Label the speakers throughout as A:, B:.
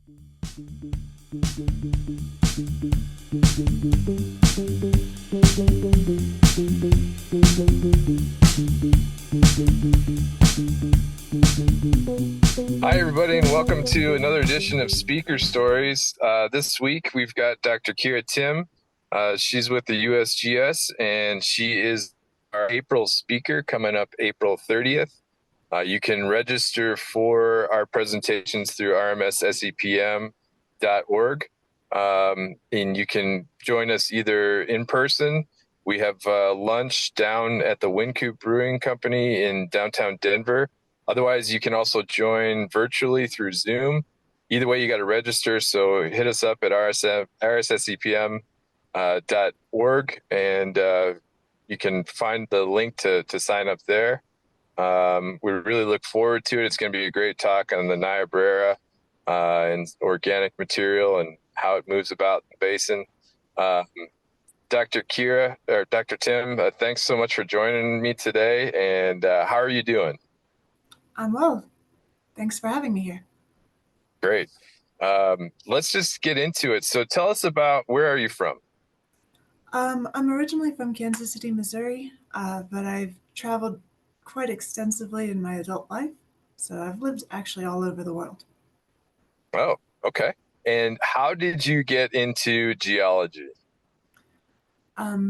A: Hi, everybody, and welcome to another edition of Speaker Stories. This week, we've got Dr. Kira Timm. She's with the USGS, and she is our April speaker coming up April 30th. You can register for our presentations through rmssepm.org, and you can join us either in person. We have lunch down at the Wincoop Brewing Company in downtown Denver. Otherwise, you can also join virtually through Zoom. Either way, you got to register. So hit us up at rmssepm.org, and you can find the link to sign up there. We really look forward to it. It's going to be a great talk on the Niobrara and organic material and how it moves about the basin. Dr. Kira or Dr. Timm, thanks so much for joining me today. And how are you doing?
B: I'm well. Thanks for having me here.
A: Great. Let's just get into it. So tell us about, where are you from?
B: I'm originally from Kansas City, Missouri, but I've traveled quite extensively in my adult life. So I've lived actually all over the world.
A: Oh, okay. And how did you get into geology?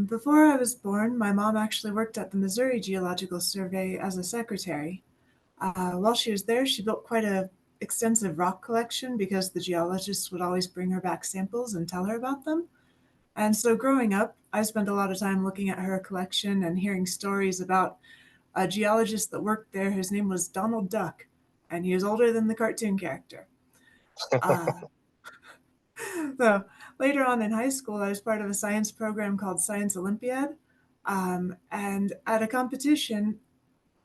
B: Before I was born, my mom actually worked at the Missouri Geological Survey as a secretary. While she was there, she built quite a extensive rock collection because the geologists would always bring her back samples and tell her about them. And so growing up, I spent a lot of time looking at her collection and hearing stories about a geologist that worked there. His name was Donald Duck, and he was older than the cartoon character. Uh, so later on in high school, I was part of a science program called Science Olympiad. And at a competition,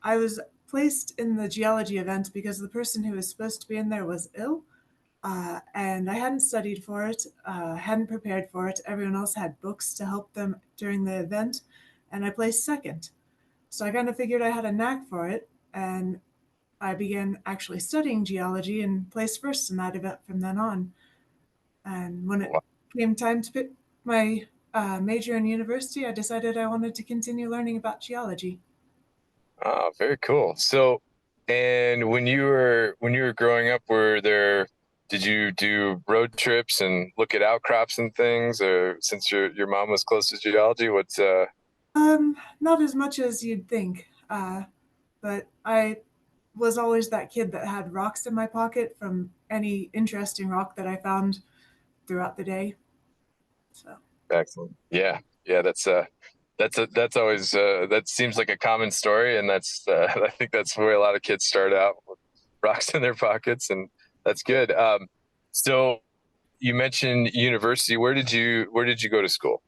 B: I was placed in the geology event because the person who was supposed to be in there was ill. And I hadn't studied for it, hadn't prepared for it. Everyone else had books to help them during the event, and I placed second. So I kind of figured I had a knack for it, and I began actually studying geology and placed first in that event from then on. And when it came time to pick my major in university, I decided I wanted to continue learning about geology.
A: Very cool. So, and when you were growing up, did you do road trips and look at outcrops and things, or since your mom was close to geology, what's
B: Not as much as you'd think, but I was always that kid that had rocks in my pocket from any interesting rock that I found throughout the day. So,
A: excellent? Yeah, yeah, that's always that seems like a common story, and that's I think that's where a lot of kids start out with rocks in their pockets, and that's good. So you mentioned university. Where did you go to school?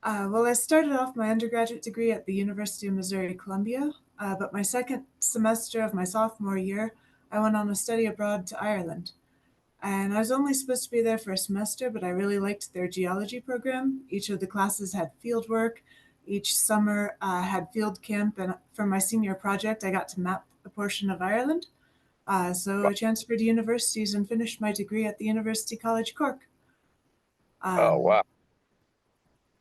B: well, I started off my undergraduate degree at the University of Missouri Columbia, but my second semester of my sophomore year, I went on a study abroad to Ireland. And I was only supposed to be there for a semester, but I really liked their geology program. Each of the classes had field work. Each summer had field camp. And for my senior project, I got to map a portion of Ireland. So I transferred to universities and finished my degree at the University College Cork.
A: Oh,
B: Um,
A: wow.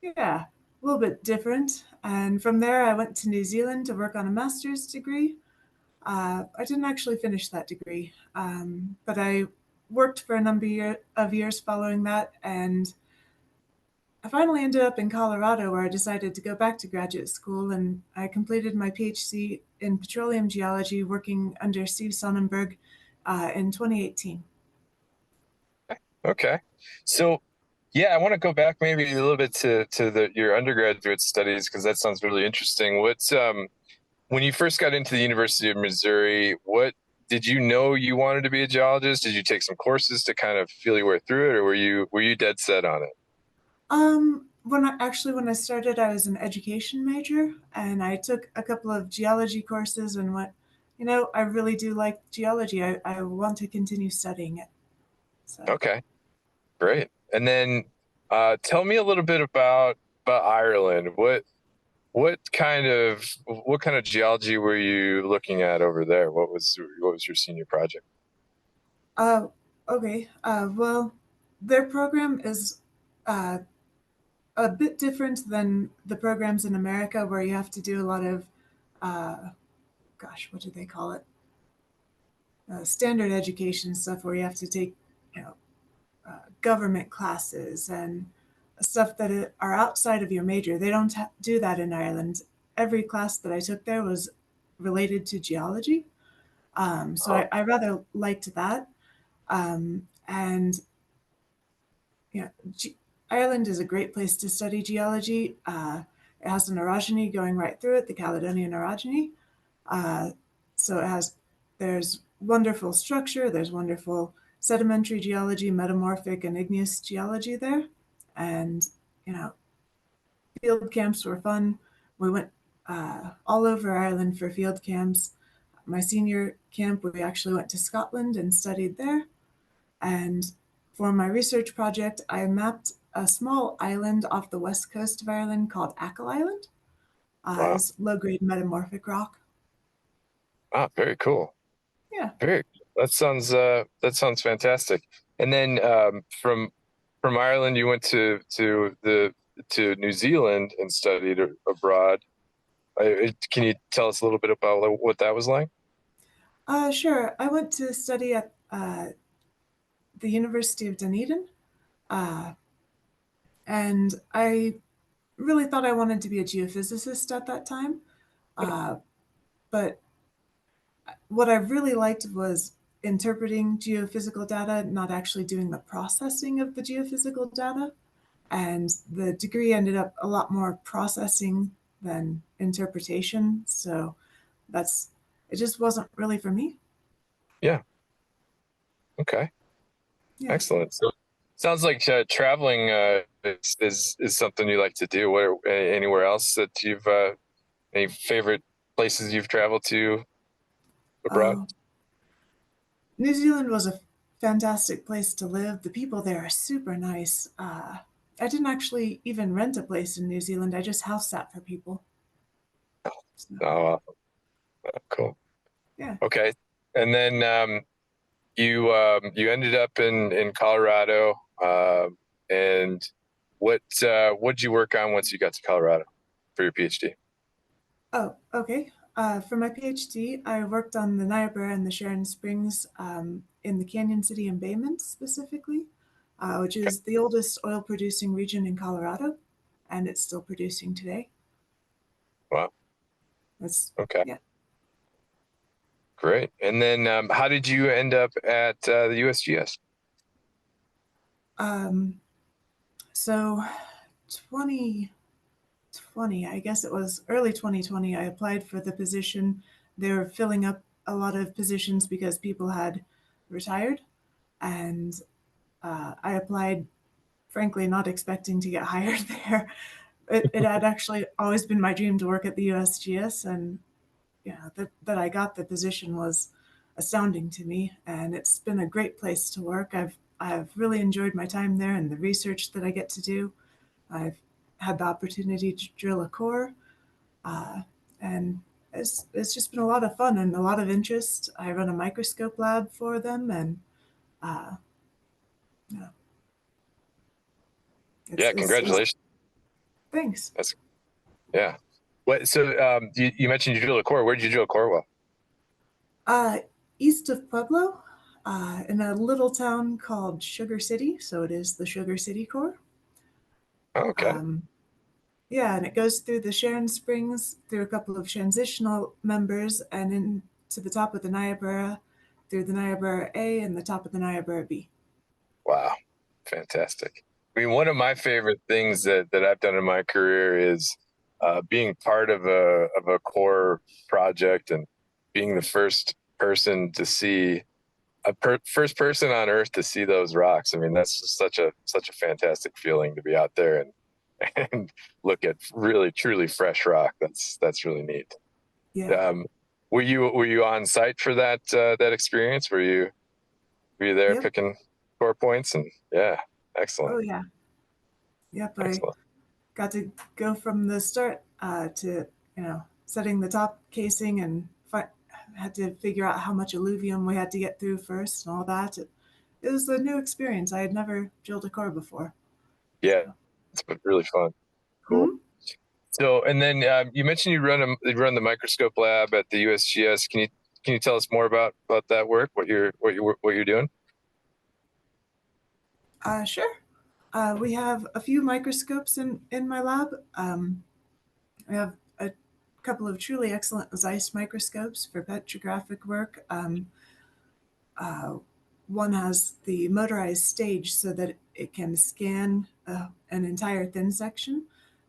B: yeah, a little bit different. And from there, I went to New Zealand to work on a master's degree. I didn't actually finish that degree, but I worked for a number of years following that, and I finally ended up in Colorado where I decided to go back to graduate school, and I completed my PhD in petroleum geology working under Steve Sonnenberg in 2018.
A: Okay. So, yeah, I want to go back maybe a little bit to your undergraduate studies because that sounds really interesting. What's when you first got into the University of Missouri, what did you know you wanted to be a geologist? Did you take some courses to kind of feel your way through it, or were you dead set on it?
B: When I started, I was an education major, and I took a couple of geology courses and went, I really do like geology. I want to continue studying it. So,
A: Okay, great. And then tell me a little bit about Ireland. What kind of geology were you looking at over there? What was your senior project?
B: Okay. Well, their program is uh, a bit different than the programs in America, where you have to do a lot of, uh, gosh, what do they call it? Standard education stuff, where you have to take, you know, government classes and stuff that are outside of your major. They don't do that in Ireland. Every class that I took there was related to geology. So
A: Oh,
B: I rather liked that. And you know, Ireland is a great place to study geology. It has an orogeny going right through it, the Caledonian orogeny. Uh, so it has, there's wonderful structure, there's wonderful sedimentary geology, metamorphic and igneous geology there. And, you know, field camps were fun. We went all over Ireland for field camps. My senior camp, we actually went to Scotland and studied there. And for my research project, I mapped a small island off the west coast of Ireland called Achill Island.
A: wow.
B: It's low grade metamorphic rock.
A: Ah, very cool.
B: Yeah.
A: Very. That sounds fantastic. And then from Ireland, you went to New Zealand and studied abroad. Can you tell us a little bit about what that was like?
B: Sure. I went to study at the University of Dunedin, uh, and I really thought I wanted to be a geophysicist at that time. Uh, but what I really liked was interpreting geophysical data, not actually doing the processing of the geophysical data. And the degree ended up a lot more processing than interpretation. So that's, it just wasn't really for me.
A: Yeah. Okay.
B: Yeah.
A: Excellent. So sounds like traveling is something you like to do. Anywhere else that you've any favorite places you've traveled to abroad?
B: Oh, New Zealand was a fantastic place to live. The people there are super nice. I didn't actually even rent a place in New Zealand. I just house sat for people. So,
A: Oh, cool.
B: yeah.
A: Okay. And then you ended up in Colorado. And what'd you work on once you got to Colorado for your PhD?
B: Oh, okay. For my PhD, I worked on the Niobrara and the Sharon Springs in the Canyon City embayment specifically, which
A: Okay.
B: is the oldest oil producing region in Colorado, and it's still producing today.
A: Wow.
B: That's,
A: Okay.
B: yeah.
A: Great. And then how did you end up at the USGS?
B: Um, so 2020, I guess it was early 2020, I applied for the position. They were filling up a lot of positions because people had retired, and I applied frankly not expecting to get hired there. It had actually always been my dream to work at the USGS, and yeah, that I got the position was astounding to me, and it's been a great place to work. I've really enjoyed my time there and the research that I get to do. I've had the opportunity to drill a core, uh, and it's just been a lot of fun and a lot of interest. I run a microscope lab for them, and uh, yeah,
A: Yeah,
B: it's
A: congratulations.
B: thanks.
A: That's yeah. What so you mentioned you drilled a core. Where did you drill a core well?
B: Uh, East of Pueblo, in a little town called Sugar City. So it is the Sugar City core.
A: Oh, okay.
B: Um, yeah, and it goes through the Sharon Springs, through a couple of transitional members, and into the top of the Niobrara, through the Niobrara A and the top of the Niobrara B.
A: Wow. Fantastic. I mean, one of my favorite things that I've done in my career is being part of a core project and being the first person to see first person on Earth to see those rocks. I mean, that's just such a fantastic feeling to be out there and and look at really truly fresh rock. That's really neat.
B: Yeah.
A: Um, were you on site for that experience? Were you there
B: Yep.
A: picking core points? And yeah,
B: Oh,
A: excellent,
B: yeah. Yep. I
A: excellent.
B: got to go from the start to, setting the top casing and had to figure out how much alluvium we had to get through first and all that. it was a new experience. I had never drilled a core before.
A: Yeah,
B: So,
A: it's been really fun. Cool.
B: hmm?
A: So, and then you mentioned you run the microscope lab at the USGS. Can you tell us more about that work? What you're doing?
B: Sure. We have a few microscopes in my lab. We have a couple of truly excellent Zeiss microscopes for petrographic work. Uh, One has the motorized stage so that it can scan an entire thin section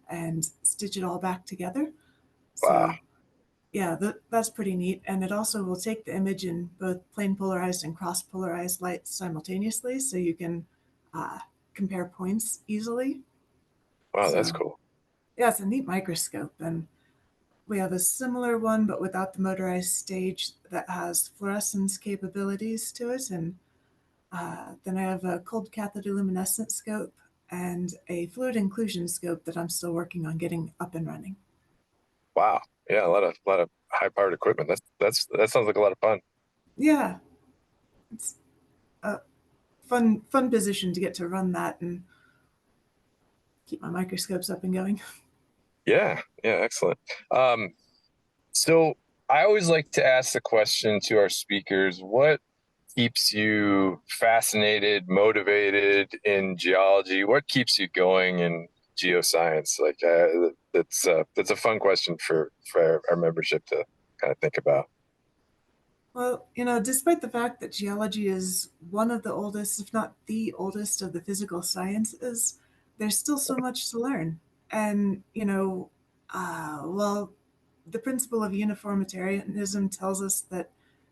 B: and stitch it all back together.
A: Wow,
B: So yeah, that's pretty neat. And it also will take the image in both plane polarized and cross polarized light simultaneously, so you can uh, compare points easily.
A: wow, that's
B: So
A: cool.
B: yeah, it's a neat microscope. And we have a similar one, but without the motorized stage that has fluorescence capabilities to it. And then I have a cold cathodoluminescent scope and a fluid inclusion scope that I'm still working on getting up and running.
A: Wow, yeah, a lot of high powered equipment. That sounds like a lot of fun.
B: Yeah, it's a fun position to get to run that and keep my microscopes up and going.
A: Yeah, yeah, excellent. So I always like to ask the question to our speakers: what keeps you fascinated, motivated in geology? What keeps you going in geoscience? Like that's a fun question for our membership to kind of think about.
B: Well, despite the fact that geology is one of the oldest, if not the oldest, of the physical sciences, there's still so much to learn. And, well, the principle of uniformitarianism tells us that,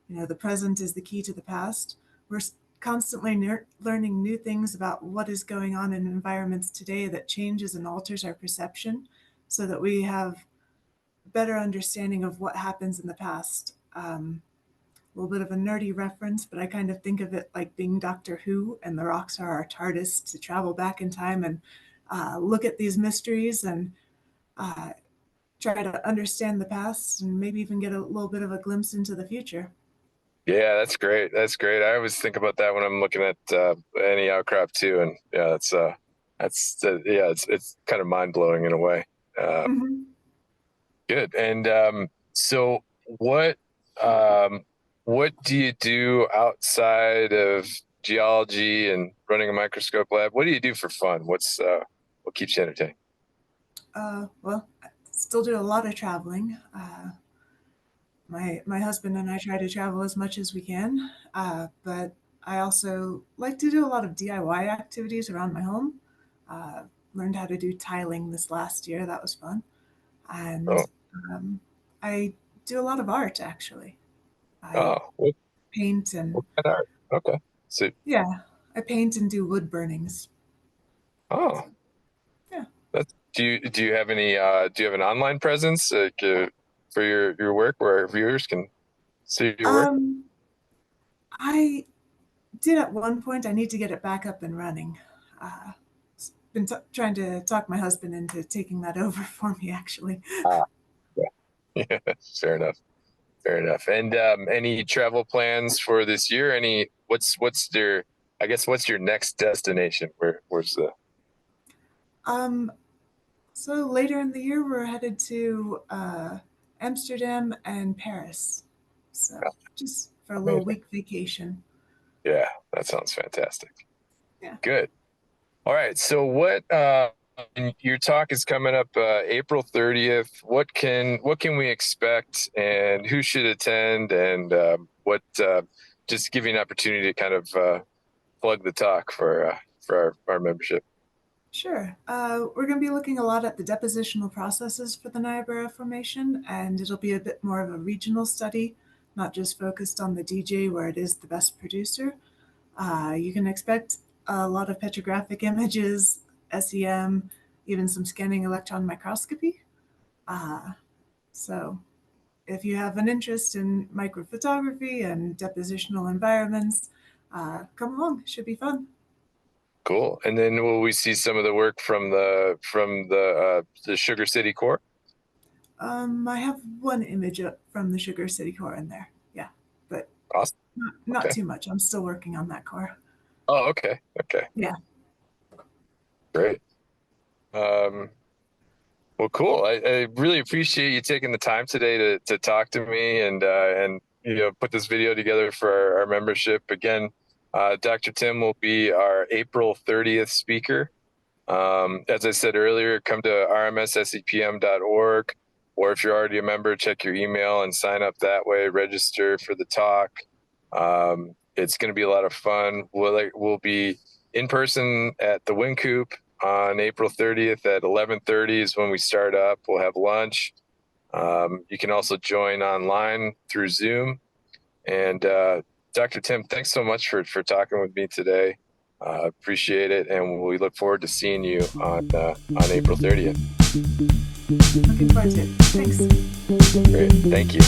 B: the present is the key to the past. We're constantly learning new things about what is going on in environments today that changes and alters our perception so that we have better understanding of what happens in the past. A little bit of a nerdy reference, but I kind of think of it like being Doctor Who, and the rocks are our TARDIS to travel back in time and look at these mysteries and uh, try to understand the past and maybe even get a little bit of a glimpse into the future.
A: Yeah, that's great. That's great. I always think about that when I'm looking at any outcrop too, and yeah, yeah, it's kind of mind blowing in a way. Uh,
B: Mm-hmm.
A: Good. And so um, what do you do outside of geology and running a microscope lab? What do you do for fun? What keeps you entertained?
B: Well, I still do a lot of traveling. My husband and I try to travel as much as we can, but I also like to do a lot of DIY activities around my home. Uh, Learned how to do tiling this last year. That was fun. And
A: Oh,
B: um, I do a lot of art actually. I
A: oh,
B: paint
A: what
B: and
A: kind of art? Okay. So,
B: yeah, I paint and do wood burnings.
A: oh,
B: Yeah.
A: do you have an online presence for your work where viewers can see your work?
B: Um, I did at one point. I need to get it back up and running. Uh, been trying to talk my husband into taking that over for me actually.
A: Ah, yeah. Yeah, fair enough. Fair enough. And any travel plans for this year? What's your I guess what's your next destination? Where's the
B: Um, so later in the year, we're headed to Amsterdam and Paris. So just for a little
A: amazing?
B: week vacation.
A: Yeah, that sounds fantastic.
B: Yeah.
A: Good. All right. So your talk is coming up April 30th. What can we expect, and who should attend, and what just give you an opportunity to kind of plug the talk for our membership.
B: Sure. We're going to be looking a lot at the depositional processes for the Niobrara Formation, and it'll be a bit more of a regional study, not just focused on the DJ where it is the best producer. You can expect a lot of petrographic images, SEM, even some scanning electron microscopy. Uh, so if you have an interest in microphotography and depositional environments, come along. It should be fun.
A: Cool. And then will we see some of the work from the Sugar City core?
B: I have one image from the Sugar City core in there. Yeah, but
A: Awesome.
B: not
A: Okay.
B: too much. I'm still working on that core.
A: Oh, okay. Okay.
B: Yeah.
A: Great. Um, well, cool. I really appreciate you taking the time today to talk to me and put this video together for our membership. Again, Dr. Timm will be our April 30th speaker. As I said earlier, come to rmssepm.org, or if you're already a member, check your email and sign up that way. Register for the talk. It's going to be a lot of fun. We'll be in person at the Wing Coop on April 30th at 11:30 is when we start up. We'll have lunch. You can also join online through Zoom. And Dr. Timm, thanks so much for talking with me today. Appreciate it, and we look forward to seeing you on April 30th.
B: Looking forward to it. Thanks.
A: Great, thank you.